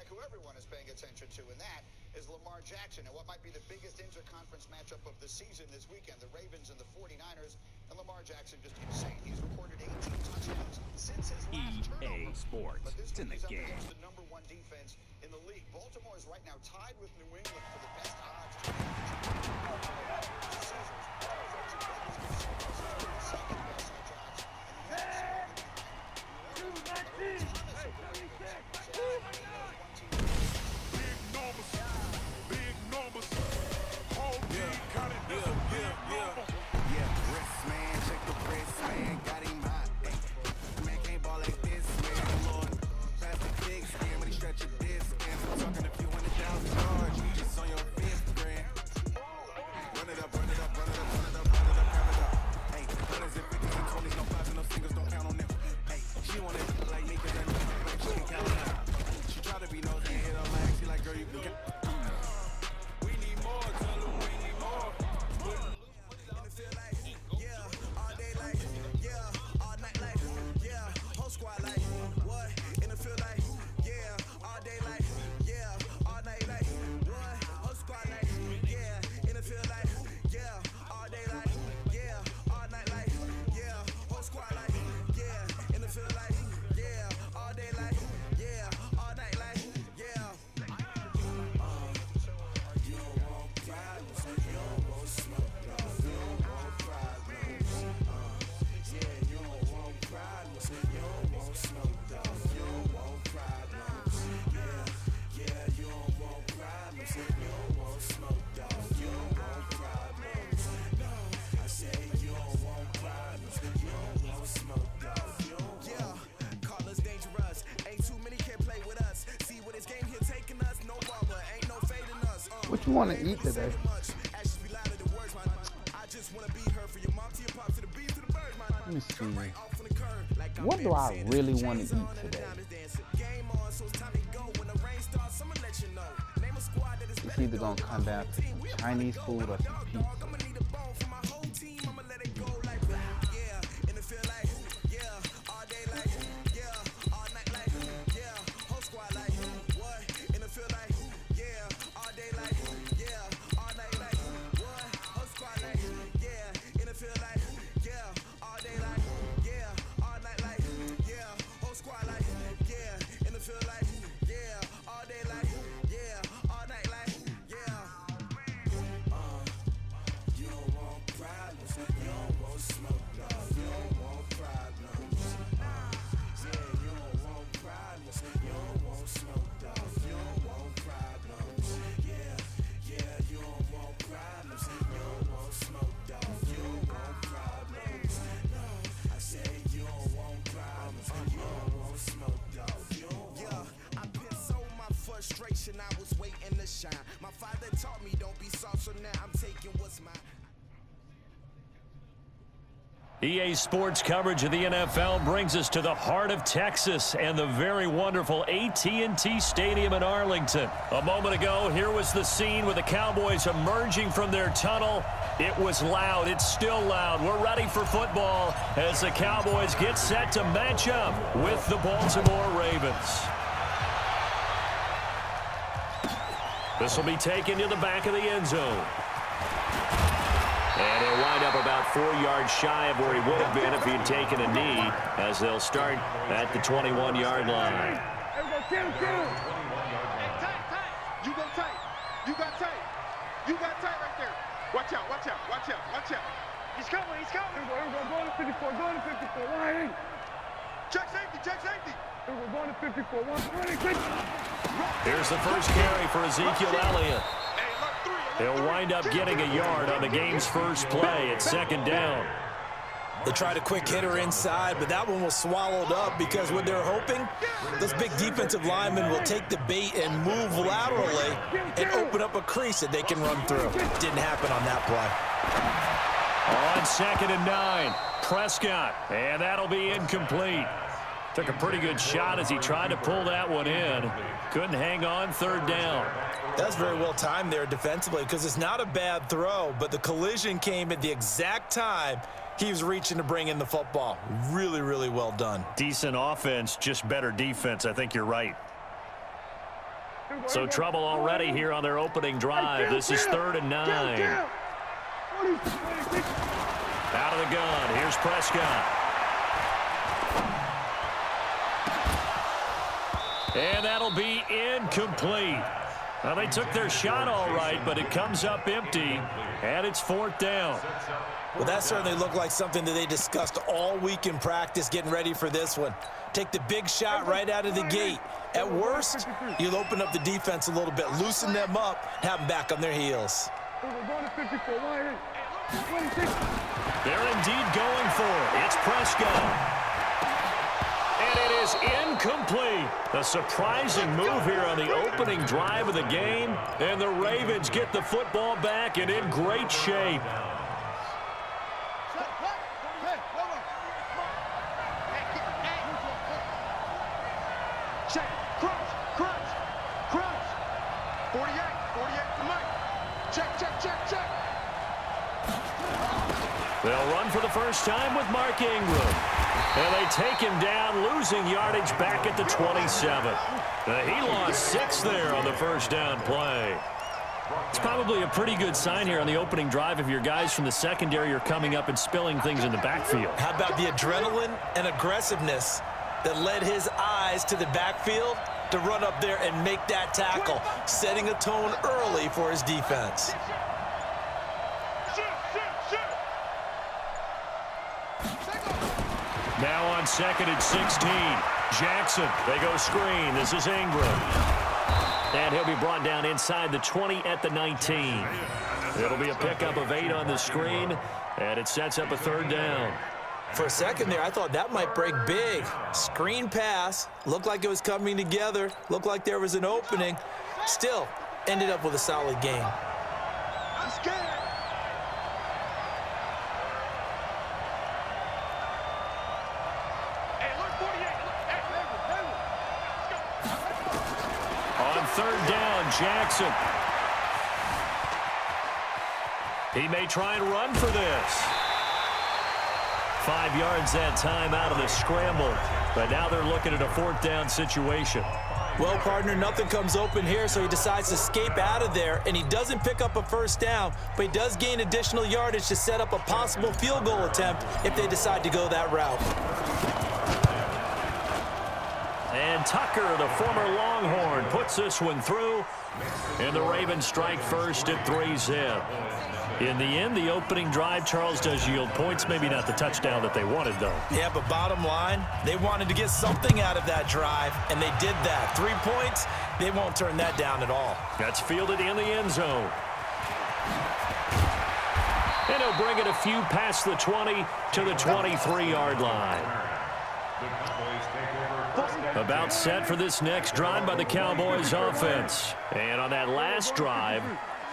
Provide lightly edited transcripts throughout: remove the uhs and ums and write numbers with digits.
quarterback who everyone is paying attention to, and that is Lamar Jackson. And what might be the biggest interconference matchup of the season this weekend, the Ravens and the 49ers. And Lamar Jackson just insane. He's recorded 18 touchdowns since his last turnover. Sports. But this It's in the he's up game. against the #1 defense in the league. Baltimore is right now tied with New England for the best odds. What you want to eat today? Let me see. What do I really want to eat today? It's either going to come down to some Chinese food or some pizza. I was waiting to shine. My father taught me don't be soft, so now I'm taking what's mine. EA Sports coverage of the NFL brings us to the heart of Texas and the very wonderful AT&T Stadium in Arlington. A moment ago, here was the scene with the Cowboys emerging from their tunnel. It was loud. It's still loud. We're ready for football as the Cowboys get set to match up with the Baltimore Ravens. This will be taken to the back of the end zone. And he'll wind up about 4 yards shy of where he would have been if he had taken a knee, as they'll start at the 21-yard line. Hey, tight. You go tight. You got tight. You got tight right there. Watch out, watch out, watch out, watch out. He's coming, he's coming. Here we go, going to 54, going to 54. Line. Check safety, check safety. Here we go, going to 54. 120. Here's the first carry for Ezekiel Elliott. He'll wind up getting a yard on the game's first play at second down. They tried a quick hitter inside, but that one was swallowed up because what they're hoping, those big defensive linemen will take the bait and move laterally and open up a crease that they can run through. Didn't happen on that play. On 2nd and 9, Prescott, and that'll be incomplete. Took a pretty good shot as he tried to pull that one in. Couldn't hang on, 3rd down. That's very well timed there defensively because it's not a bad throw, but the collision came at the exact time he was reaching to bring in the football. Really, really well done. Decent offense, just better defense. I think you're right. So trouble already here on their opening drive. This is 3rd and 9. Out of the gun. Here's Prescott. And that'll be incomplete. Well, they took their shot all right, but it comes up empty, and it's 4th down. Well, that certainly looked like something that they discussed all week in practice getting ready for this one. Take the big shot right out of the gate. At worst, you'll open up the defense a little bit, loosen them up, have them back on their heels. They're indeed going for it. It's Prescott. And it is incomplete. A surprising move here on the opening drive of the game. And the Ravens get the football back and in great shape. Check. Crunch. 48, come on. Check. They'll run for the first time with Mark Ingram. And they take him down, losing yardage back at the 27. He lost 6 there on the first down play. It's probably a pretty good sign here on the opening drive if your guys from the secondary are coming up and spilling things in the backfield. How about the adrenaline and aggressiveness that led his eyes to the backfield to run up there and make that tackle, setting a tone early for his defense. Now on 2nd and 16. Jackson, they go screen. This is Ingram. And he'll be brought down inside the 20 at the 19. It'll be a pickup of 8 on the screen, and it sets up a 3rd down. For a second there, I thought that might break big. Screen pass, looked like it was coming together, looked like there was an opening. Still, ended up with a solid game. I'm scared. On 3rd down, Jackson. He may try and run for this. 5 yards that time out of the scramble. But now they're looking at a 4th down situation. Well, partner, nothing comes open here, so he decides to escape out of there, and he doesn't pick up a first down, but he does gain additional yardage to set up a possible field goal attempt if they decide to go that route. And Tucker, the former Longhorn, puts this one through, and the Ravens strike first at 3-zip. In the end, the opening drive, Charles, does yield points. Maybe not the touchdown that they wanted, though. Yeah, but bottom line, they wanted to get something out of that drive, and they did that. 3 points, they won't turn that down at all. That's fielded in the end zone. And he'll bring it a few past the 20 to the 23-yard line. About set for this next drive by the Cowboys offense. And on that last drive,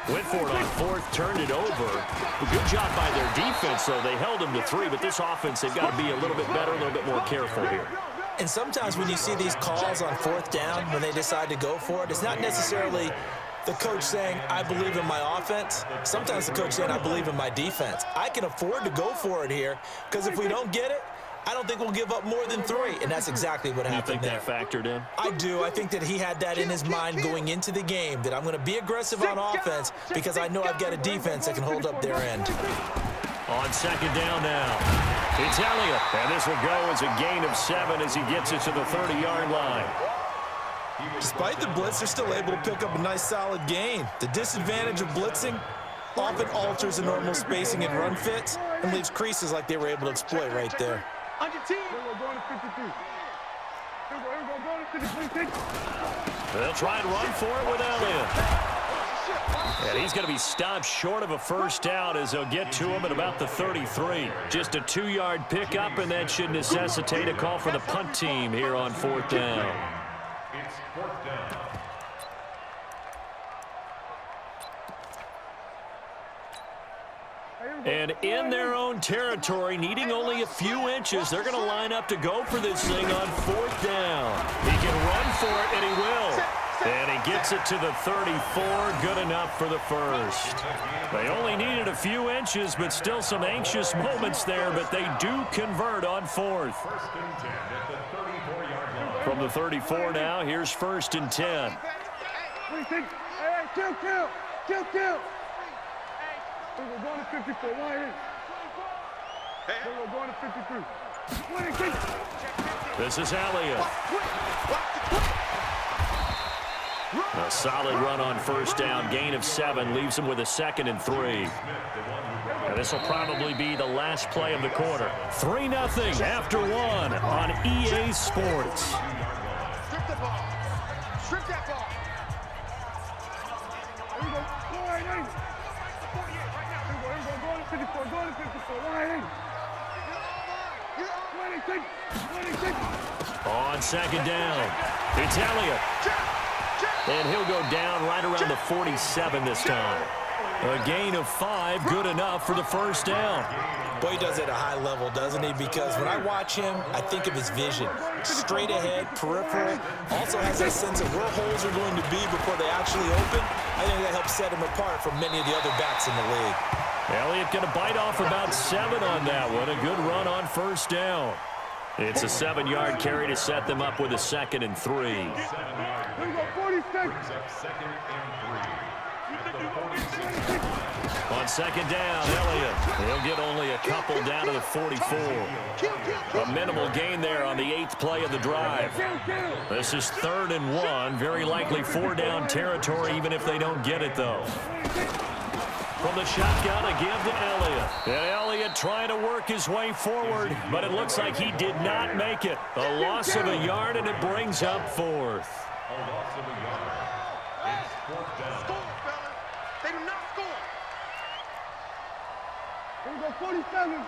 went for it on 4th, turned it over. A good job by their defense, though. They held them to 3, but this offense, they've got to be a little bit better, a little bit more careful here. And sometimes when you see these calls on 4th down, when they decide to go for it, it's not necessarily the coach saying, I believe in my offense. Sometimes the coach saying, I believe in my defense. I can afford to go for it here, because if we don't get it, I don't think we'll give up more than 3, and that's exactly what happened there. You think that factored in? I do. I think that he had that in his mind going into the game, that I'm going to be aggressive on offense because I know I've got a defense that can hold up their end. On 2nd down now, it's Elliott, and this will go as a gain of 7 as he gets it to the 30-yard line. Despite the blitz, they're still able to pick up a nice, solid gain. The disadvantage of blitzing often alters the normal spacing and run fits and leaves creases like they were able to exploit right there. They'll try and run for it with Elliott. And he's going to be stopped short of a first down as they'll get to him at about the 33. Just a 2-yard pickup, and that should necessitate a call for the punt team here on 4th down. It's 4th down. And in their own territory, needing only a few inches, they're going to line up to go for this thing on 4th down. He can run for it, and he will. And he gets it to the 34, good enough for the first. They only needed a few inches, but still some anxious moments there, but they do convert on 4th. First and 10 at the 34-yard line. From the 34 now, here's 1st and 10. Hey, kill. We're going to 54. Why in? We're going to 53. This is Elliott. A solid run on first down. Gain of 7 leaves him with a 2nd and 3. And this will probably be the last play of the quarter. 3-0 after 1 on EA Sports. Strip the ball. Strip that ball. There you go. Go in. 48 right now. Here we go. Go to 54. Go to 54. Why 26. On 2nd down, it's Elliott. And he'll go down right around the 47 this time. A gain of 5, good enough for the first down. Boy, he does it at a high level, doesn't he? Because when I watch him, I think of his vision. Straight ahead, peripheral. Also has that sense of where holes are going to be before they actually open. I think that helps set him apart from many of the other backs in the league. Elliott going to bite off about 7 on that one. A good run on first down. It's a 7-yard carry to set them up with a 2nd and 3. Here we go. 46. On 2nd down, Elliott. He'll get only a couple down to the 44. A minimal gain there on the 8th play of the drive. This is 3rd and 1. Very likely 4-down territory, even if they don't get it, though. From the shotgun, a give to Elliott. And Elliott trying to work his way forward, but it looks like he did not make it. A loss of a yard, and it brings up 4th. A loss of a yard. It's 4th down. Score, fellas. They do not score. Here we go. 47.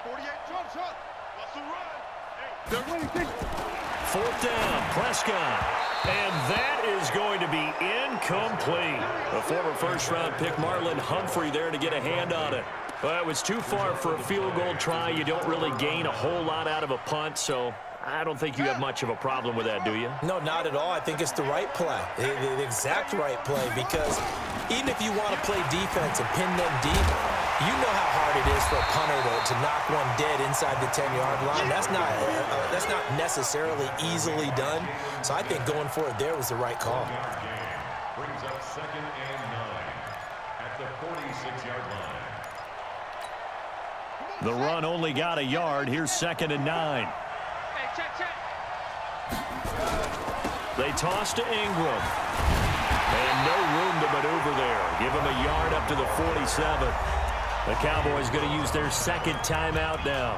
48. Truck. What's the run? Hey, 4th down, Prescott. And that is going to be incomplete. A former first-round pick, Marlon Humphrey, there to get a hand on it. Well, it was too far for a field goal try. You don't really gain a whole lot out of a punt, so I don't think you have much of a problem with that, do you? No, not at all. I think it's the right play, the exact right play, because even if you want to play defense and pin them deep, you know how hard it is for a punter to knock one dead inside the 10-yard line. That's not necessarily easily done. So I think going for it there was the right call. Brings up 2nd and 9 at the 46-yard line. The run only got a yard. Here's 2nd and 9. Hey, check. They toss to Ingram. And no room to maneuver there. Give him a yard up to the 47. The Cowboys going to use their 2nd timeout now.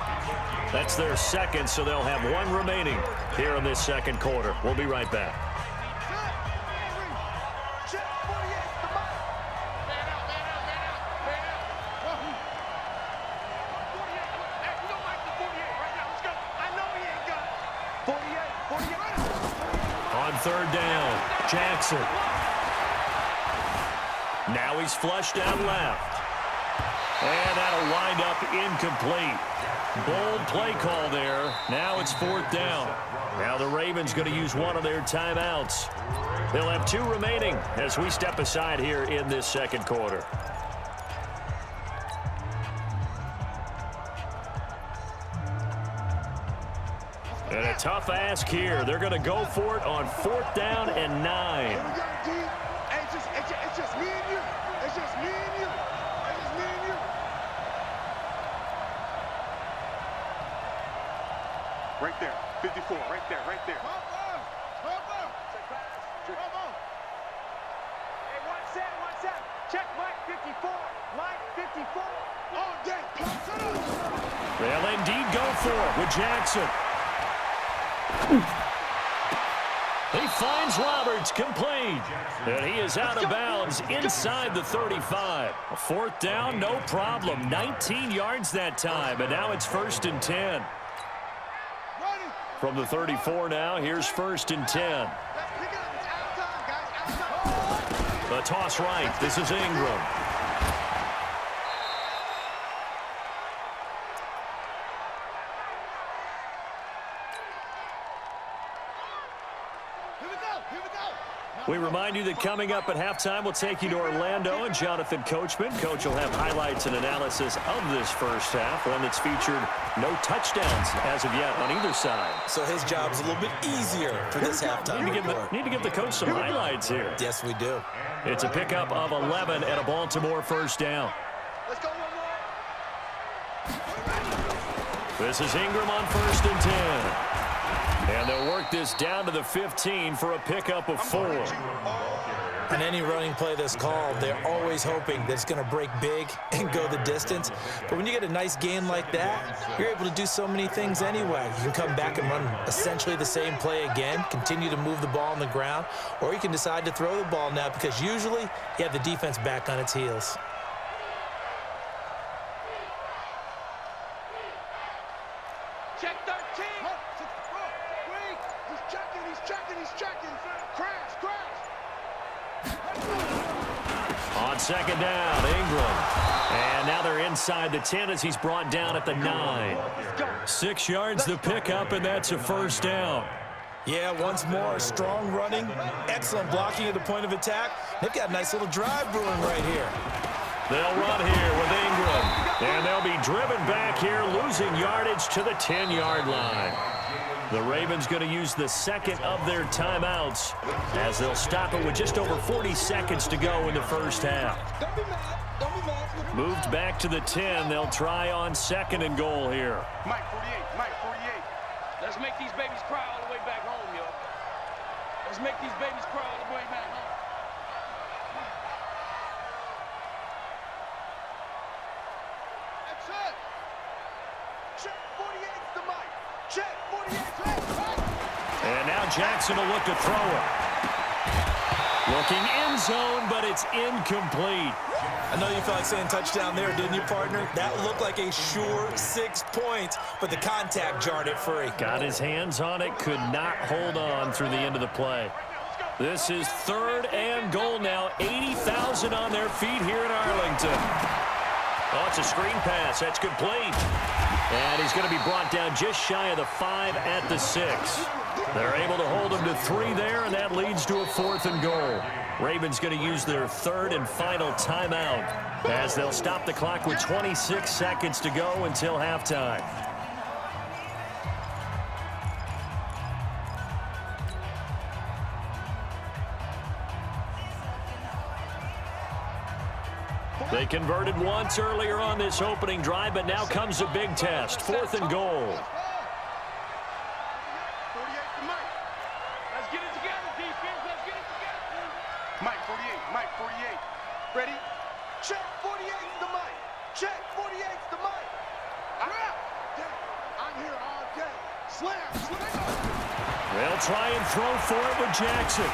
That's their 2nd, so they'll have 1 remaining here in this 2nd quarter. We'll be right back. On 3rd down, Jackson. Now he's flushed out left. And that'll wind up incomplete. Bold play call there. Now it's 4th down. Now the Ravens going to use one of their timeouts. They'll have 2 remaining as we step aside here in this 2nd quarter. And a tough ask here. They're going to go for it on 4th down and 9. It's just me and you. It's just me and you. Right there, 54, right there. Hey, one set. Check Mike 54. All day. They'll indeed go for it with Jackson. He finds Roberts complete. And he is out of bounds inside the 35. A 4th down, no problem. 19 yards that time, and now it's 1st and 10. From the 34 now, here's 1st and 10. The toss right. This is Ingram. Here we go. We remind you that coming up at halftime, we'll take you to Orlando and Jonathan Coachman. Coach will have highlights and analysis of this first half, one that's featured no touchdowns as of yet on either side. So his job's a little bit easier for this halftime report. Need to give the coach some highlights here. Yes, we do. It's a pickup of 11 and a Baltimore first down. Let's go, one more. This is Ingram on 1st and 10. And they'll work this down to the 15 for a pickup of 4. On any running play that's called, they're always hoping that it's going to break big and go the distance. But when you get a nice game like that, you're able to do so many things anyway. You can come back and run essentially the same play again, continue to move the ball on the ground, or you can decide to throw the ball now because usually you have the defense back on its heels. Check 13. Wait. He's checking. Crash. On 2nd down, Ingram. And now they're inside the 10 as he's brought down at the 9. 6 yards the pickup, and that's a first down. Yeah, once more, strong running, excellent blocking at the point of attack. They've got a nice little drive brewing right here. They'll run here with Ingram. And they'll be driven back here, losing yardage to the 10-yard line. The Ravens going to use the second of their timeouts as they'll stop it with just over 40 seconds to go in the first half. Moved back to the 10. They'll try on 2nd and goal here. Mike 48. Let's make these babies cry all the way back home, yo. Let's make these babies cry all the way back home. That's it. Check 48's the mic. Check 48's right. And now Jackson will look to throw it. Looking end zone, but it's incomplete. I know you felt like saying touchdown there, didn't you, partner? That looked like a sure 6 points, but the contact jarred it free. Got his hands on it, could not hold on through the end of the play. This is 3rd and goal now. 80,000 on their feet here in Arlington. Oh, it's a screen pass. That's complete. And he's going to be brought down just shy of the 5 at the 6. They're able to hold him to 3 there, and that leads to a 4th and goal. Ravens going to use their 3rd and final timeout as they'll stop the clock with 26 seconds to go until halftime. They converted once earlier on this opening drive, but now comes a big test. 4th and goal. 48 to Mike. Let's get it together, defense. Let's get it together. Mike 48. Ready? Check 48's the mic. Check 48's the mic. I'm here all day. Slam. They'll try and throw for it with Jackson.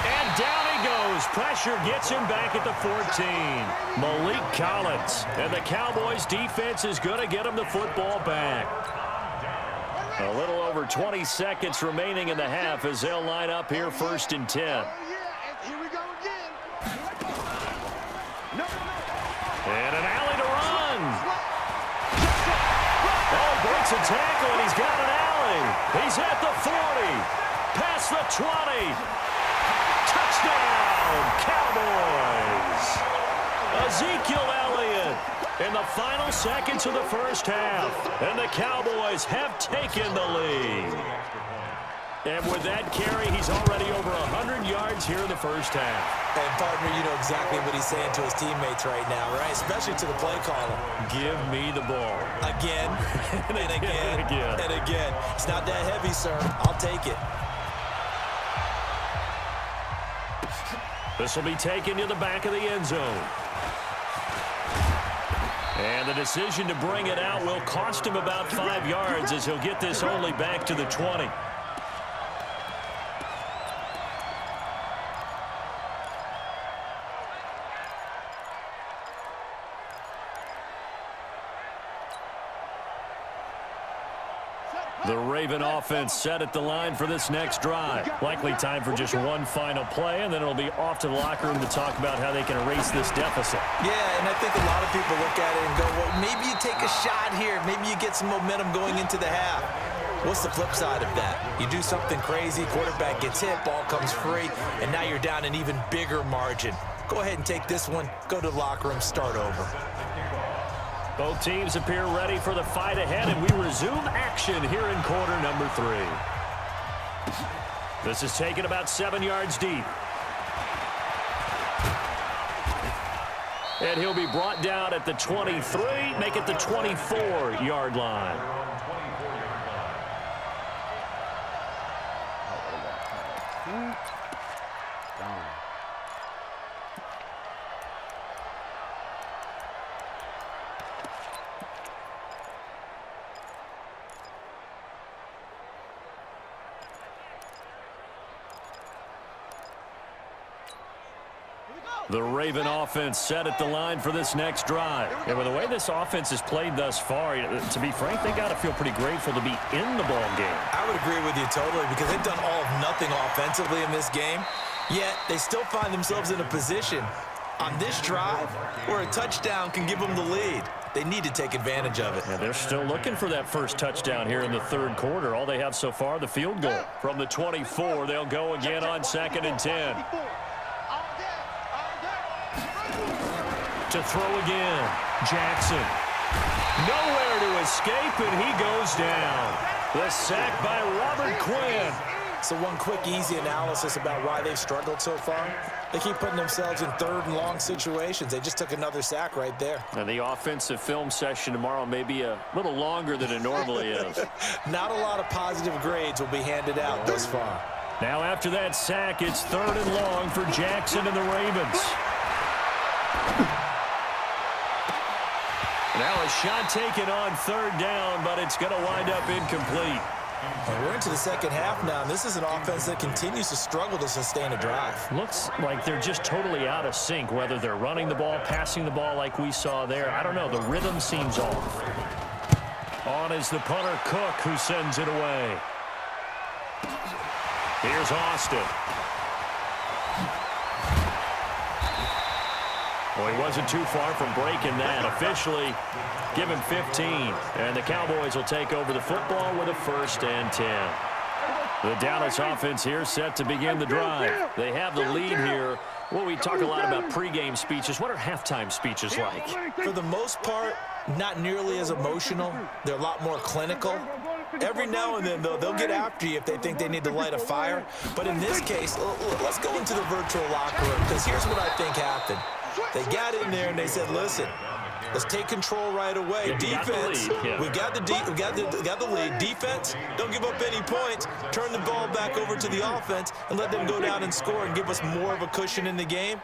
And down he goes. Pressure gets him back at the 14. Malik Collins. And the Cowboys defense is going to get him the football back. A little over 20 seconds remaining in the half as they'll line up here 1st and 10. Here we go again. And an alley to run. Oh, breaks a tackle, and he's got an alley. He's at the 40. Past the 20. Touchdown, Cowboys. Ezekiel Elliott in the final seconds of the first half. And the Cowboys have taken the lead. And with that carry, he's already over 100 yards here in the first half. And, partner, you know exactly what he's saying to his teammates right now, right? Especially to the play caller. Give me the ball. Again, and again, and again. It's not that heavy, sir. I'll take it. This will be taken to the back of the end zone. And the decision to bring it out will cost him about 5 yards as he'll get this only back to the 20. The Raven offense set at the line for this next drive. Likely time for just one final play, and then it'll be off to the locker room to talk about how they can erase this deficit. Yeah, and I think a lot of people look at it and go, well, maybe you take a shot here. Maybe you get some momentum going into the half. What's the flip side of that? You do something crazy, quarterback gets hit, ball comes free, and now you're down an even bigger margin. Go ahead and take this one, go to the locker room, start over. Both teams appear ready for the fight ahead, and we resume action here in quarter number 3. This is taken about 7 yards deep. And he'll be brought down at the 23, make it the 24-yard line. The Raven offense set at the line for this next drive. And with the way this offense has played thus far, to be frank, they got to feel pretty grateful to be in the ball game. I would agree with you totally because they've done all of nothing offensively in this game, yet they still find themselves in a position on this drive where a touchdown can give them the lead. They need to take advantage of it. Yeah, they're still looking for that first touchdown here in the third quarter. All they have so far, the field goal. From the 24, they'll go again on 2nd and 10. To throw again, Jackson. Nowhere to escape, and he goes down. The sack by Robert Quinn. So one quick, easy analysis about why they've struggled so far. They keep putting themselves in 3rd and long situations. They just took another sack right there. And the offensive film session tomorrow may be a little longer than it normally is. Not a lot of positive grades will be handed out thus far. Now after that sack, it's 3rd and long for Jackson and the Ravens. Now a shot taken on 3rd down, but it's going to wind up incomplete. And we're into the second half now. This is an offense that continues to struggle to sustain a drive. Looks like they're just totally out of sync, whether they're running the ball, passing the ball like we saw there. I don't know. The rhythm seems off. On is the punter, Cook, who sends it away. Here's Austin. Well, he wasn't too far from breaking that. Officially, give him 15. And the Cowboys will take over the football with a 1st and 10. The Dallas offense here set to begin the drive. They have the lead here. Well, we talk a lot about pregame speeches. What are halftime speeches like? For the most part, not nearly as emotional. They're a lot more clinical. Every now and then, though, they'll get after you if they think they need to light a fire. But in this case, let's go into the virtual locker room, because here's what I think happened. They got in there and they said, listen, let's take control right away. Yeah, defense, we got the lead. Defense, don't give up any points. Turn the ball back over to the offense and let them go down and score and give us more of a cushion in the game.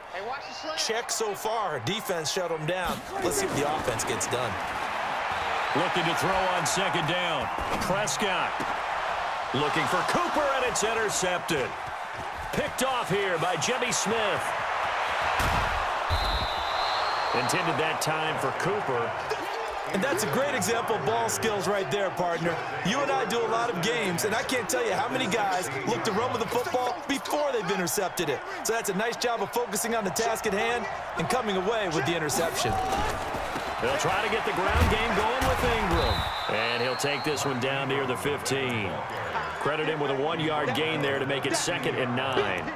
Check so far. Defense shut them down. Let's see if the offense gets done. Looking to throw on 2nd down. Prescott looking for Cooper, and it's intercepted. Picked off here by Jimmy Smith. Intended that time for Cooper. And that's a great example of ball skills right there, partner. You and I do a lot of games, and I can't tell you how many guys look to run with the football before they've intercepted it. So that's a nice job of focusing on the task at hand and coming away with the interception. They'll try to get the ground game going with Ingram. And he'll take this one down near the 15. Credit him with a 1-yard gain there to make it 2nd and 9.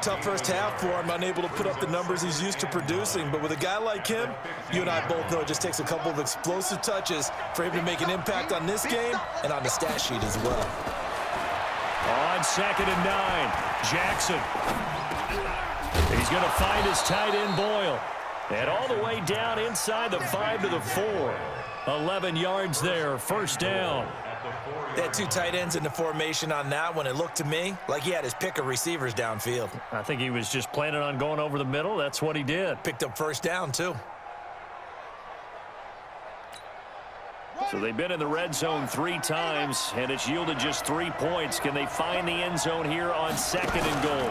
Tough first half for him, unable to put up the numbers he's used to producing. But with a guy like him, you and I both know it just takes a couple of explosive touches for him to make an impact on this game and on the stat sheet as well. On 2nd and 9, Jackson. He's going to find his tight end, Boyle. And all the way down inside the 5 to the 4. 11 yards there, 1st down. They had 2 tight ends in the formation on that one. It looked to me like he had his pick of receivers downfield. I think he was just planning on going over the middle. That's what he did. Picked up 1st down, too. So they've been in the red zone 3 times, and it's yielded just 3 points. Can they find the end zone here on 2nd and goal?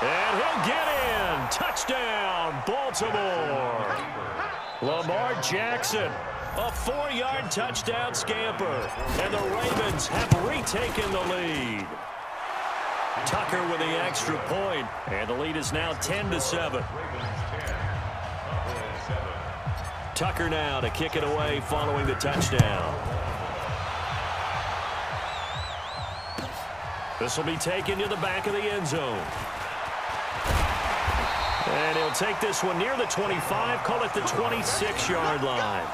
And he'll get in. Touchdown, Baltimore. Lamar Jackson, a 4-yard touchdown scamper. And the Ravens have retaken the lead. Tucker with the extra point, and the lead is now 10-7. Tucker now to kick it away following the touchdown. This will be taken to the back of the end zone. And he'll take this one near the 25, call it the 26-yard line.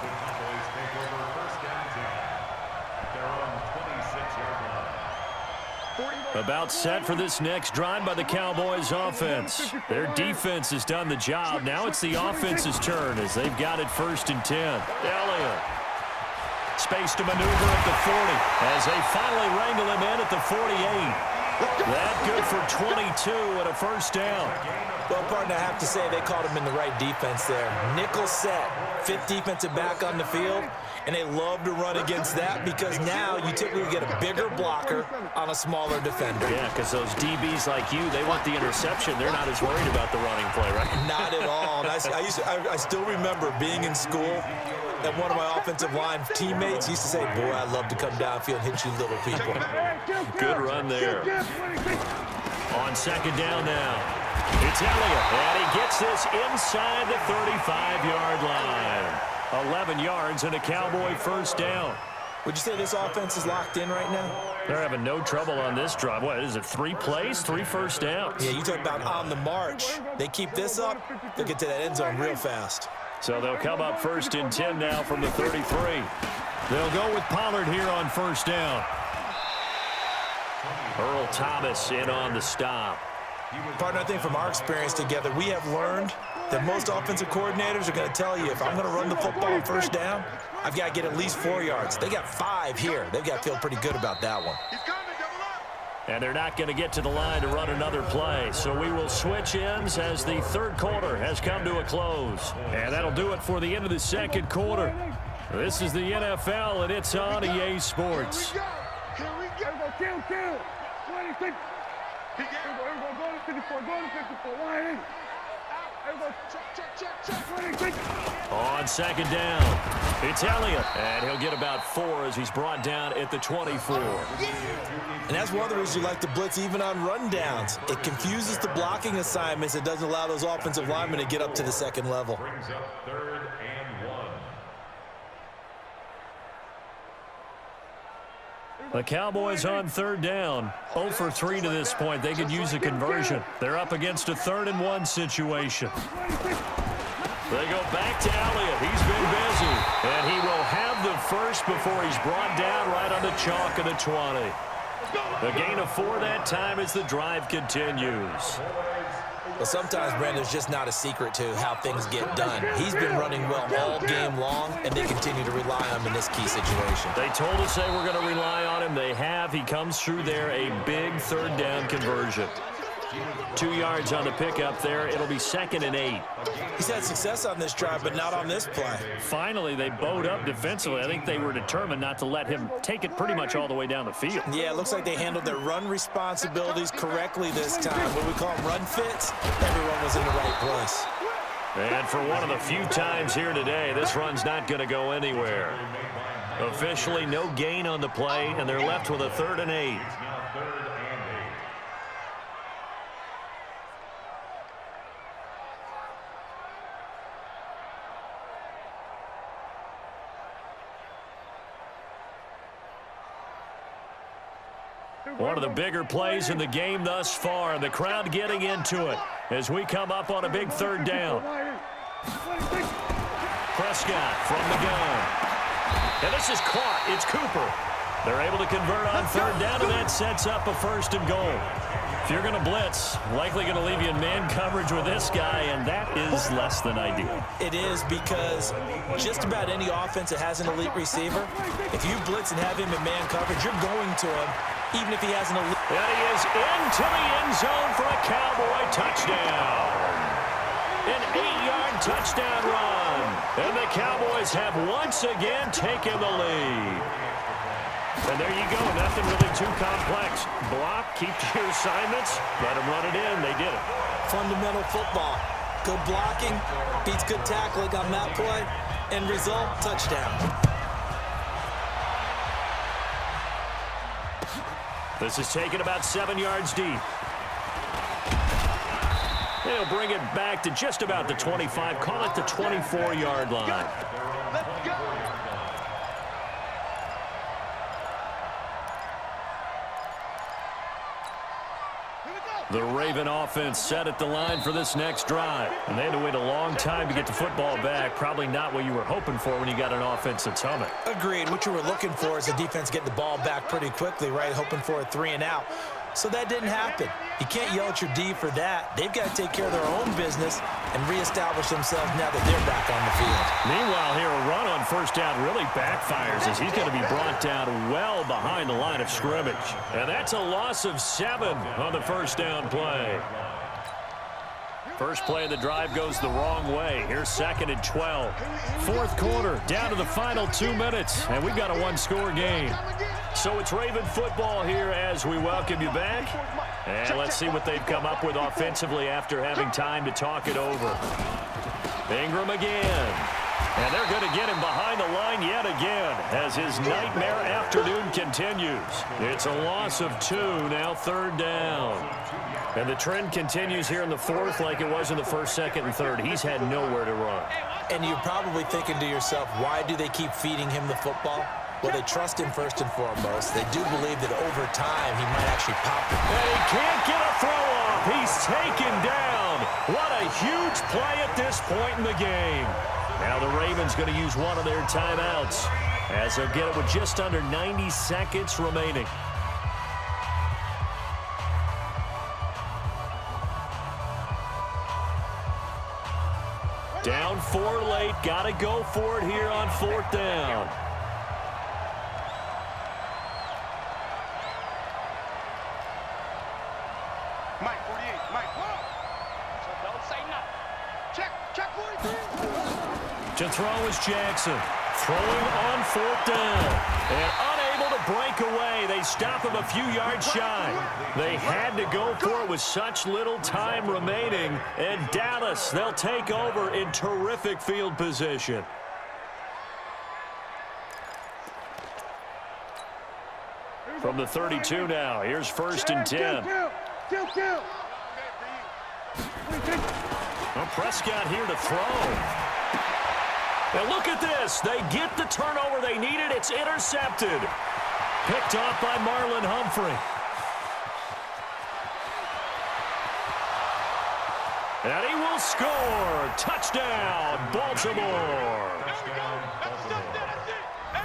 About set for this next drive by the Cowboys offense. Their defense has done the job. Now it's the offense's turn as they've got it 1st and 10. Elliott. Space to maneuver at the 40 as they finally wrangle him in at the 48. That good for 22 and a 1st down. Well, partner, I have to say they caught him in the right defense there. Nickel set, 5th defensive back on the field, and they love to run against that because now you typically get a bigger blocker on a smaller defender. Yeah, because those DBs like you, they want the interception. They're not as worried about the running play, right? Not at all. And I still remember being in school, and one of my offensive line teammates used to say, boy, I'd love to come downfield and hit you little people. Good run there. On 2nd down now. It's Elliott, and he gets this inside the 35-yard line. 11 yards and a Cowboy 1st down. Would you say this offense is locked in right now? They're having no trouble on this drive. What is it, 3 plays, 3 first downs? Yeah, you talk about on the march. They keep this up, they'll get to that end zone real fast. So they'll come up 1st and 10 now from the 33. They'll go with Pollard here on 1st down. Earl Thomas in on the stop. Partner, I think from our experience together, we have learned that most offensive coordinators are going to tell you, if I'm going to run the football on 1st down, I've got to get at least 4 yards. They got 5 here. They've got to feel pretty good about that one. And they're not going to get to the line to run another play. So we will switch ends as the 3rd quarter has come to a close. And that'll do it for the end of the 2nd quarter. This is the NFL, and it's on EA Sports. Here we go. Kill. 26. Everybody go to 54. Go to 54. Line in. Everybody check. On 2nd down, it's Elliott, and he'll get about 4 as he's brought down at the 24. And that's one of the reasons you like to blitz even on rundowns. It confuses the blocking assignments. It doesn't allow those offensive linemen to get up to the 2nd level. Brings up 3rd and 1. The Cowboys on 3rd down. 0 for 3 to this point. They could use a conversion. They're up against a 3rd and 1 situation. They go back to Elliott. He's been busy. And he will have the 1st before he's brought down right on the chalk of the 20. A gain of 4 that time as the drive continues. Well, sometimes, Brandon, there's just not a secret to how things get done. He's been running well all game long, and they continue to rely on him in this key situation. They told us they were going to rely on him. They have. He comes through there, a big 3rd down conversion. 2 yards on the pickup there. It'll be 2nd and 8. He's had success on this drive, but not on this play. Finally, they bowed up defensively. I think they were determined not to let him take it pretty much all the way down the field. Yeah, it looks like they handled their run responsibilities correctly this time. What we call run fits, everyone was in the right place. And for one of the few times here today, this run's not going to go anywhere. Officially, no gain on the play, and they're left with a 3rd and 8. One of the bigger plays in the game thus far, and the crowd getting into it as we come up on a big 3rd down. Prescott from the gun. And this is caught. It's Cooper. They're able to convert on 3rd down, and that sets up a 1st and goal. If you're going to blitz, likely going to leave you in man coverage with this guy, and that is less than ideal. It is, because just about any offense that has an elite receiver, if you blitz and have him in man coverage, you're going to him, even if he has an elite. And he is into the end zone for a Cowboy touchdown. An 8-yard touchdown run. And the Cowboys have once again taken the lead. And there you go. Nothing really too complex. Block, keep to your assignments, let them run it in. They did it. Fundamental football. Good blocking, beats good tackling on that play, and result, touchdown. This is taken about 7 yards deep. They'll bring it back to just about the 25, call it the 24-yard line. The Raven offense set at the line for this next drive. And they had to wait a long time to get the football back. Probably not what you were hoping for when you got an offense that's humming. Agreed. What you were looking for is the defense getting the ball back pretty quickly, right? Hoping for a 3-and-out. So that didn't happen. You can't yell at your D for that. They've got to take care of their own business and reestablish themselves now that they're back on the field. Meanwhile, here a run on first down really backfires as he's going to be brought down well behind the line of scrimmage. And that's a loss of 7 on the first down play. First play of the drive goes the wrong way. Here's 2nd and 12. Fourth quarter, down to the final 2 minutes, and we've got a one-score game. So it's Raven football here as we welcome you back. And let's see what they've come up with offensively after having time to talk it over. Ingram again. And they're going to get him behind the line yet again as his nightmare afternoon continues. It's a loss of 2, now 3rd down. And the trend continues here in the 4th like it was in the 1st, 2nd, and 3rd. He's had nowhere to run. And you're probably thinking to yourself, why do they keep feeding him the football? Well, they trust him first and foremost. They do believe that over time he might actually pop it. And he can't get a throw off. He's taken down. What a huge play at this point in the game. Now the Ravens going to use one of their timeouts as they'll get it with just under 90 seconds remaining. Down 4 late. Got to go for it here on 4th down. Mike, 48, Mike. So don't say nothing. Check 43. To throw is Jackson. Throwing on 4th down. And unable to break away. They stop him a few yards shy. They had to go for it with such little time remaining. And Dallas, they'll take over in terrific field position. From the 32 now, here's 1st and 10. Well, Prescott here to throw. And look at this. They get the turnover they needed. It's intercepted. Picked off by Marlon Humphrey. And he will score. Touchdown, Baltimore.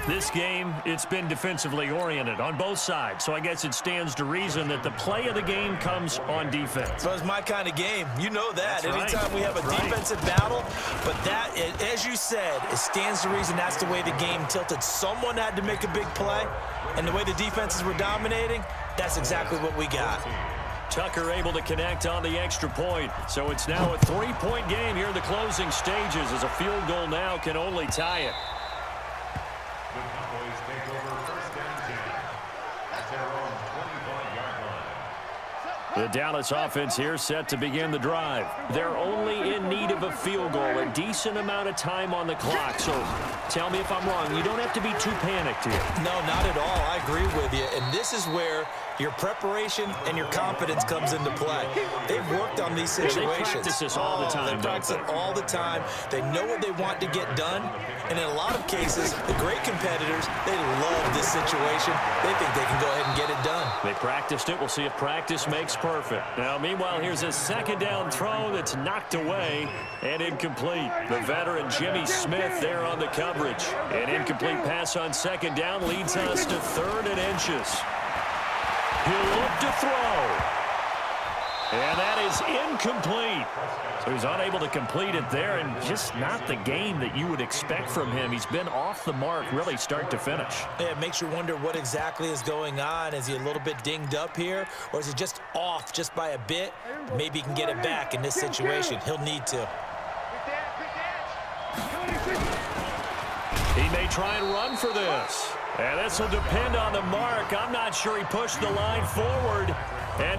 This game, it's been defensively oriented on both sides, so I guess it stands to reason that the play of the game comes on defense. So it's my kind of game. You know that. That's right. Anytime we have a defensive battle, but that, as you said, it stands to reason that's the way the game tilted. Someone had to make a big play, and the way the defenses were dominating, that's exactly what we got. Tucker able to connect on the extra point, so it's now a 3-point game here in the closing stages as a field goal now can only tie it. The Cowboys take over 1st and 10 at their own 25-yard line. The Dallas offense here set to begin the drive. They're only in need of a field goal, a decent amount of time on the clock. So tell me if I'm wrong. You don't have to be too panicked here. No, not at all. I agree with you. And this is where your preparation and your confidence comes into play. They've worked on these situations. They practice this all the time. They practice it all the time. They know what they want to get done. And in a lot of cases, the great competitors, they love this situation. They think they can go ahead and get it done. They practiced it. We'll see if practice makes perfect. Now, meanwhile, here's a 2nd down throw that's knocked away and incomplete. The veteran Jimmy Smith there on the coverage. An incomplete pass on 2nd down leads us to 3rd and inches. He'll look to throw. And that is incomplete. So he's unable to complete it there, and just not the game that you would expect from him. He's been off the mark really start to finish. Yeah, it makes you wonder what exactly is going on. Is he a little bit dinged up here, or is he just off just by a bit? Maybe he can get it back in this situation. He'll need to. He may try and run for this. And this will depend on the mark. I'm not sure he pushed the line forward. And